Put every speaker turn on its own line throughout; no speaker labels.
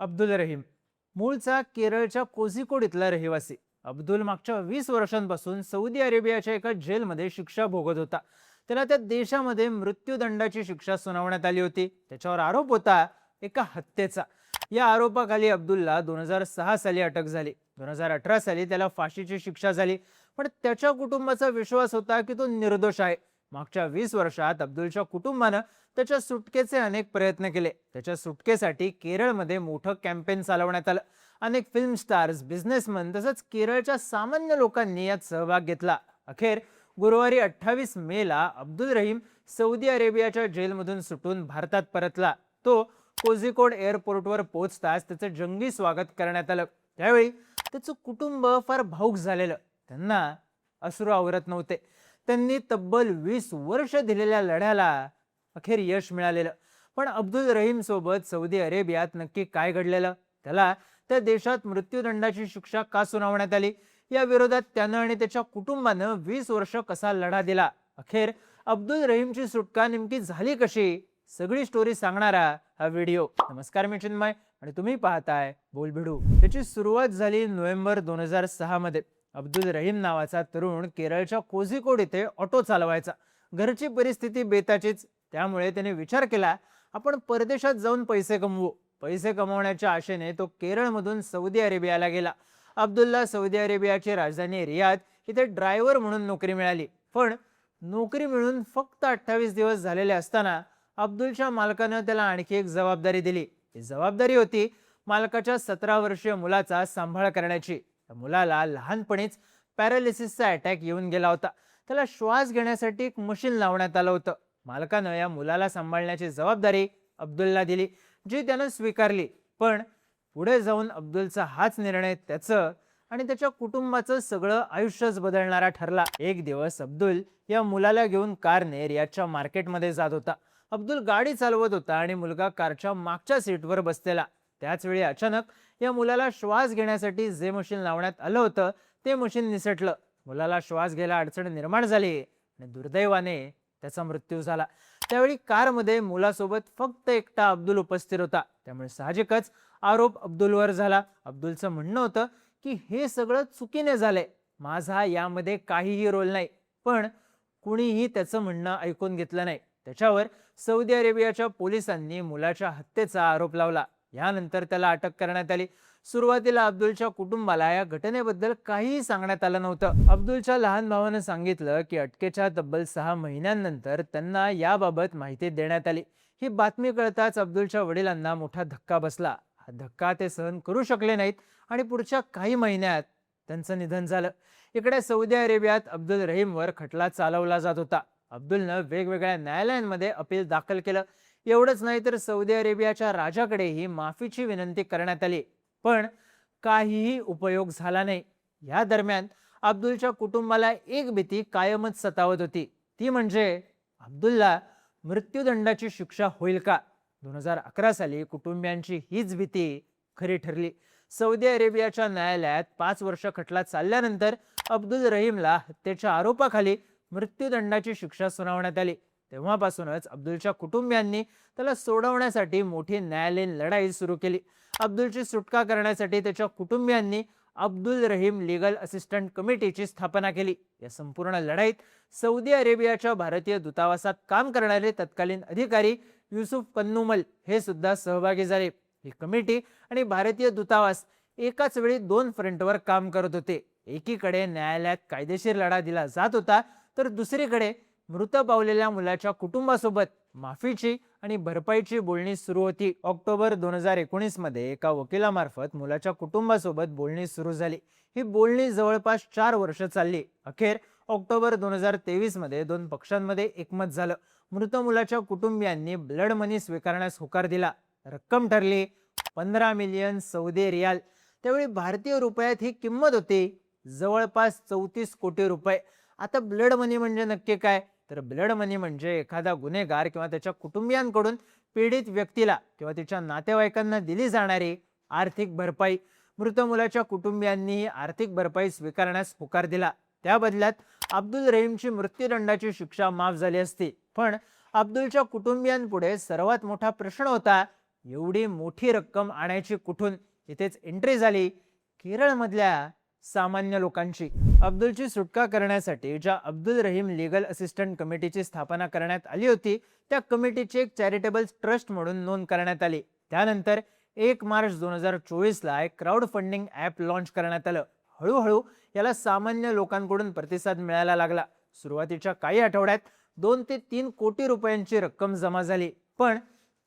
अब्दुल रहीम मूळचा केरळच्या कोझिकोड इथला रहिवासी. अब्दुल मागच्या 20 वर्षांपासून सौदी अरेबियाच्या एका जेलमध्ये शिक्षा भोगत होता. त्याला त्या देशामध्ये मृत्यूदंडाची शिक्षा सुनावण्यात आली होती. त्याच्यावर आरोप होता एका हत्येचा. या आरोपाखाली अब्दुलला 2006 साली अटक झाली. 2018 साली त्याला फाशीची शिक्षा झाली. पण त्याच्या कुटुंबाचा विश्वास होता की तो निर्दोष आहे. मागच्या 20 वर्षात अब्दुलच्या कुटुंबानं त्याच्या सुटकेचे अनेक प्रयत्न केले. त्याच्या सुटकेसाठी केरळमध्ये मोठं कॅम्पेन चालवण्यात आलं. अनेक फिल्म स्टार्स, बिझनेसमन तसंच केरळच्या सामान्य लोकांनी यात सहभाग घेतला. अखेर गुरुवारी 28 मेला अब्दुल रहीम सौदी अरेबियाच्या जेलमधून सुटून भारतात परतला. तो कोझिकोड एअरपोर्टवर पोहोचताच त्याचं जंगी स्वागत करण्यात आलं. त्यावेळी त्याचं कुटुंब फार भावुक झालेलं. त्यांना अश्रू आवरत नव्हते. त्यांनी तब्बल 20 वर्ष दिलेल्या लढ्याला अखेर यश मिळालेलं. पण अब्दुल रहीम सोबत सौदी अरेबियात नक्की काय घडलेलं? त्याला त्या देशात मृत्यूदंडाची शिक्षा का सुनावण्यात आली? या विरोधात त्यानं आणि त्याच्या कुटुंबानं 20 वर्ष कसा लढा दिला? अखेर अब्दुल रहीमची सुटका नेमकी झाली कशी? सगळी स्टोरी सांगणारा हा व्हिडिओ. नमस्कार, मी चिन्मय आणि तुम्ही पाहताय बोलबिडू. त्याची सुरुवात झाली नोव्हेंबर 2006 मध्ये. अब्दुल रहीम नावाचा तरुण केरळच्या कोझिकोड इथे ऑटो चालवायचा. घरची परिस्थिती बेताचीच. त्यामुळे त्याने विचार केला, आपण परदेशात जाऊन पैसे कमवू. पैसे कमवण्याच्या आशेने तो केरळमधून सौदी अरेबियाला गेला. अब्दुलला सौदी अरेबियाची राजधानी रियाद इथे ड्रायव्हर म्हणून नोकरी मिळाली. पण नोकरी मिळून फक्त 28 दिवस झालेले असताना अब्दुलच्या मालकानं त्याला आणखी एक जबाबदारी दिली. ही जबाबदारी होती मालकाच्या 17 वर्षीय मुलाचा सांभाळ करण्याची. त्या मुलाला लहानपणीच पॅरालिसिसचा अटॅक येऊन गेला होता. त्याला श्वास घेण्यासाठी एक मशीन लावण्यात आलं होतं. मालकानं या मुलाला सांभाळण्याची जबाबदारी अब्दुलला दिली, जी त्यानं स्वीकारली. पण पुढे जाऊन अब्दुलचा हाच निर्णय त्याचं आणि त्याच्या कुटुंबाचं सगळं आयुष्यच बदलणारा ठरला. एक दिवस अब्दुल या मुलाला घेऊन कारने रियादच्या मार्केटमध्ये जात होता. अब्दुल गाडी चालवत होता आणि मुलगा कारच्या मागच्या सीटवर बसलेला. त्याच वेळी अचानक या मुलाला श्वास घेण्यासाठी जे मशीन लावण्यात आलं होतं ते मशीन निसटलं. मुलाला श्वास घ्यायला अडचण निर्माण झाली आणि दुर्दैवाने त्याचा मृत्यू झाला. त्यावेळी कारमध्ये मुलासोबत फक्त एकटा अब्दुल उपस्थित होता. त्यामुळे साहजिकच आरोप अब्दुलवर झाला. अब्दुलचं म्हणणं होतं की हे सगळं चुकीने झालंय, माझा यामध्ये काहीही रोल नाही. पण कुणीही त्याचं म्हणणं ऐकून घेतलं नाही. त्याच्यावर सौदी अरेबियाच्या पोलिसांनी मुलाच्या हत्येचा आरोप लावला. यानंतर त्याला अटक करण्यात आली. सुरुवातीला अब्दुलच्या कुटुंबाला या घटनेबद्दल काहीही सांगण्यात आलं नव्हतं. अब्दुलच्या लहान भावानं सांगितलं की अटकेच्या तब्बल 6 महिन्यांनंतर त्यांना याबाबत माहिती देण्यात आली. ही बातमी कळताच अब्दुलच्या वडिलांना मोठा धक्का बसला. हा धक्का ते सहन करू शकले नाहीत आणि पुढच्या काही महिन्यात त्यांचं निधन झालं. इकडे सौदी अरेबियात अब्दुल रहीमवर खटला चालवला जात होता. अब्दुलनं वेगवेगळ्या न्यायालयांमध्ये अपील दाखल केलं. एवढंच नाही तर सौदी अरेबियाच्या राजाकडेही माफीची विनंती करण्यात आली. पण काहीही उपयोग झाला नाही. या दरम्यान अब्दुलच्या कुटुंबाला एक भीती कायमच सतावत होती. ती म्हणजे अब्दुलला मृत्यूदंडाची शिक्षा होईल का? 2011 साली कुटुंबियांची हीच भीती खरी ठरली. सौदी अरेबियाच्या न्यायालयात 5 वर्ष खटला चालल्यानंतर अब्दुल रहीमला हत्येच्या आरोपाखाली मृत्यूदंडाची शिक्षा सुनावण्यात आली. तेव्हापासूनच अब्दुलच्या कुटुंबियांनी त्याला सोडवण्यासाठी मोठी न्यायालयीन लढाई सुरू केली. अब्दुलची सुटका करण्यासाठी त्याच्या कुटुंबियांनी अब्दुल रहीम लीगल असिस्टंट कमिटीची स्थापना केली. या संपूर्ण लढाईत सौदी अरेबियाच्या भारतीय दूतावासात काम करणारे तत्कालीन अधिकारी युसुफ कन्नुमल हे सुद्धा सहभागी झाले. ही कमिटी आणि भारतीय दूतावास एकाच वेळी 2 फ्रंटवर काम करत होते. एकीकडे न्यायालयात कायदेशीर लढा दिला जात होता, तर दुसरीकडे मृत पावलेल्या मुलाच्या कुटुंबासोबत माफीची आणि भरपाईची बोलणी सुरू होती. ऑक्टोबर 2019 मध्ये एका वकिलामार्फत मुलाच्या कुटुंबासोबत बोलणी सुरू झाली. ही बोलणी जवळपास 4 वर्ष चालली. अखेर ऑक्टोबर 2023 मध्ये 2 पक्षांमध्ये एकमत झालं. मृत मुलाच्या कुटुंबियांनी ब्लड मनी स्वीकारण्यास होकार दिला. रक्कम ठरली 15 मिलियन सौदी रियाल. त्यावेळी भारतीय रुपयात ही किंमत होती जवळपास 34 कोटी रुपये. आता ब्लड मनी म्हणजे नक्की काय? तर ब्लड मनी म्हणजे एखादा गुन्हेगार किंवा त्याच्या कुटुंबियांकडून पीडित व्यक्तीला किंवा तिच्या नातेवाईकांना दिली जाणारी आर्थिक भरपाई. मृत मुलाच्या कुटुंबियांनी आर्थिक भरपाई स्वीकारण्यास होकार दिला. त्या बदल्यात अब्दुल रहीमची मृत्यूदंडाची शिक्षा माफ झाली असती. पण अब्दुलच्या कुटुंबियांपुढे सर्वात मोठा प्रश्न होता एवढी मोठी रक्कम आणायची कुठून? इथेच एंट्री झाली केरळमधल्या सामान्य लोकांची. अब्दुलची सुटका करण्यासाठी ज्या अब्दुल रहीम लीगल असिस्टंट कमिटीची स्थापना करण्यात आली होती, त्या कमिटीची एक चॅरिटेबल ट्रस्ट म्हणून नोंद करण्यात आली. त्यानंतर 1 मार्च 2024ला एक क्राऊड फंडिंग ॲप लॉन्च करण्यात आलं. हळूहळू याला सामान्य लोकांकडून प्रतिसाद मिळायला लागला. सुरुवातीच्या काही आठवड्यात 2 ते 3 कोटी रुपयांची रक्कम जमा झाली. पण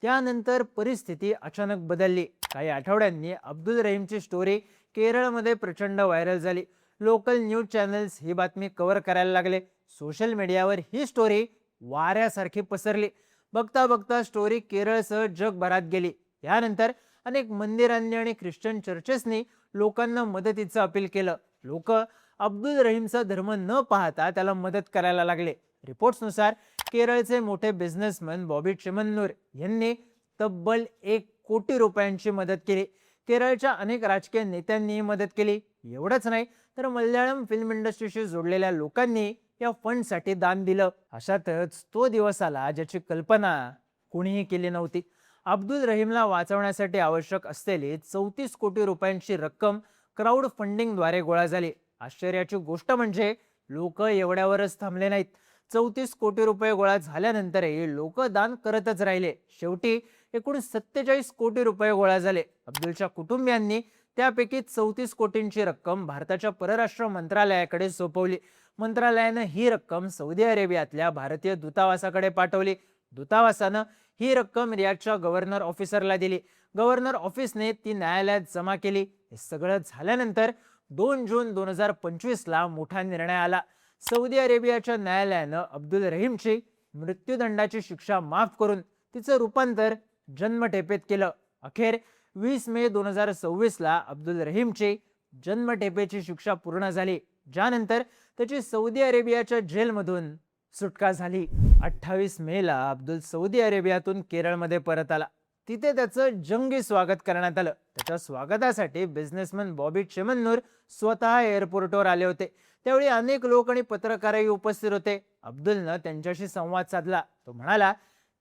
त्यानंतर परिस्थिती अचानक बदलली. काही आठवड्यांनी अब्दुल रहीमची स्टोरी केरळमध्ये प्रचंड व्हायरल झाली. लोकल न्यूज चॅनल्स ही बातमी कव्हर करायला लागले. सोशल मीडियावर ही स्टोरी वाऱ्यासारखी पसरली. बघता बघता स्टोरी केरळसह जगभरात गेली. यानंतर अनेक मंदिरांनी आणि ख्रिश्चन चर्चेसनी लोकांना मदतीचं अपील केलं. लोक अब्दुल रहीमचा धर्म न पाहता त्याला मदत करायला लागले. रिपोर्ट्सनुसार केरळचे मोठे बिझनेसमॅन बॉबी चिमन्नूर यांनी तब्बल 1 कोटी रुपयांची मदत केली. केरळच्या अनेक राजकीय नेत्यांनी मदत केली. एवढंच नाही तर मल्याळम फिल्म इंडस्ट्रीशी जोडलेल्या लोकांनी या फंडसाठी दान दिलं. अशातच तो दिवस आला ज्याची कल्पना कोणीही केली नव्हती. अब्दुल रहीमला वाचवण्यासाठी आवश्यक असलेली 34 कोटी रुपयांची रक्कम क्राऊड फंडिंगद्वारे गोळा झाली. आश्चर्याची गोष्ट म्हणजे लोक एवढ्यावरच थांबले नाहीत. 34 कोटी रुपये गोळा झाल्यानंतरही लोक दान करतच राहिले. शेवटी एकूण 47 कोटी रुपये गोळा झाले. अब्दुलच्या कुटुंबियांनी त्यापैकी 34 कोटींची रक्कम भारताच्या परराष्ट्र मंत्रालयाकडे सोपवली. मंत्रालयानं ही रक्कम सौदी अरेबियातल्या भारतीय दूतावासाकडे पाठवली. दूतावासानं ही रक्कम रियादच्या गव्हर्नर ऑफिसरला दिली. गव्हर्नर ऑफिसने ती न्यायालयात जमा केली. हे सगळं झाल्यानंतर 2 जून 2025ला मोठा निर्णय आला. सौदी अरेबियाच्या न्यायालयानं अब्दुल रहीमची मृत्यूदंडाची शिक्षा माफ करून तिचं रूपांतर जन्मठेपेत केलं. अखेर 20 मे 2026ला अब्दुल रहीमची जन्मठेपेची शिक्षा पूर्ण झाली, ज्यानंतर त्याची सौदी अरेबियाच्या जेलमधून सुटका झाली. 28 मेला अब्दुल सौदी अरेबियातून केरळमध्ये परत आला. तिथे त्याचं जंगी स्वागत करण्यात आलं. त्याच्या स्वागतासाठी बिझनेसमॅन बॉबी चिमन्नूर स्वतः एअरपोर्टवर आले होते. त्यावेळी अनेक लोक आणि पत्रकारही उपस्थित होते. अब्दुलनं त्यांच्याशी संवाद साधला. तो म्हणाला,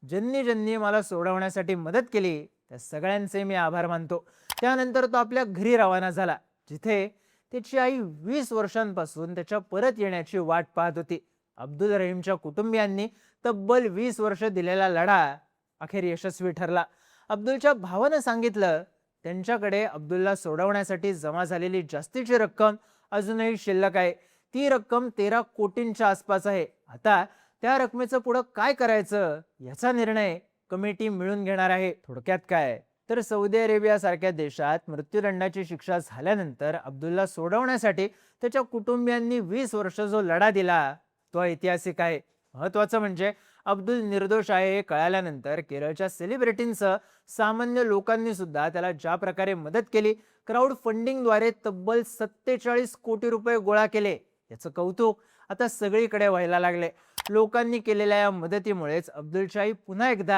ज्यांनी ज्यांनी मला सोडवण्यासाठी मदत केली त्या सगळ्यांचे मी आभार मानतो. त्यानंतर तो आपल्या घरी रवाना झाला, जिथे त्याची आई 20 वर्षांपासून त्याच्या परत येण्याची वाट पाहत होती. अब्दुल रहीमच्या कुटुंबियांनी तब्बल 20 वर्ष दिलेला लढा अखेर यशस्वी ठरला. अब्दुलच्या भावानं सांगितलं, त्यांच्याकडे अब्दुलला सोडवण्यासाठी जमा झालेली जास्तीची रक्कम अजूनही शिल्लक आहे. ती रक्कम 13 कोटींच्या आसपास आहे. आता त्या रकमेचं पुढं काय करायचं याचा निर्णय कमिटी मिळून घेणार आहे. थोडक्यात काय तर सौदी अरेबिया सारख्या देशात मृत्यूदंडाची शिक्षा झाल्यानंतर अब्दुलला सोडवण्यासाठी त्याच्या कुटुंबियांनी 20 वर्ष जो लढा दिला तो ऐतिहासिक आहे. महत्वाचं म्हणजे अब्दुल निर्दोष आहे हे कळाल्यानंतर केरळच्या सेलिब्रिटींसह सामान्य लोकांनी सुद्धा त्याला ज्या प्रकारे मदत केली, क्राऊड फंडिंगद्वारे तब्बल 47 कोटी रुपये गोळा केले, याचं कौतुक आता सगळीकडे व्हायला लागले. लोकांनी केलेल्या या मदतीमुळेच अब्दुलची आई पुन्हा एकदा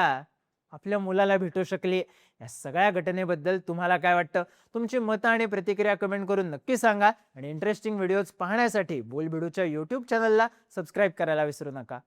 आपल्या मुलाला भेटू शकली. या सगळ्या घटनेबद्दल तुम्हाला काय वाटतं? तुमची मतं आणि प्रतिक्रिया कमेंट करून नक्की सांगा. आणि इंटरेस्टिंग व्हिडिओज पाहण्यासाठी बोलबिडूच्या YouTube चॅनलला सबस्क्राईब करायला विसरू नका.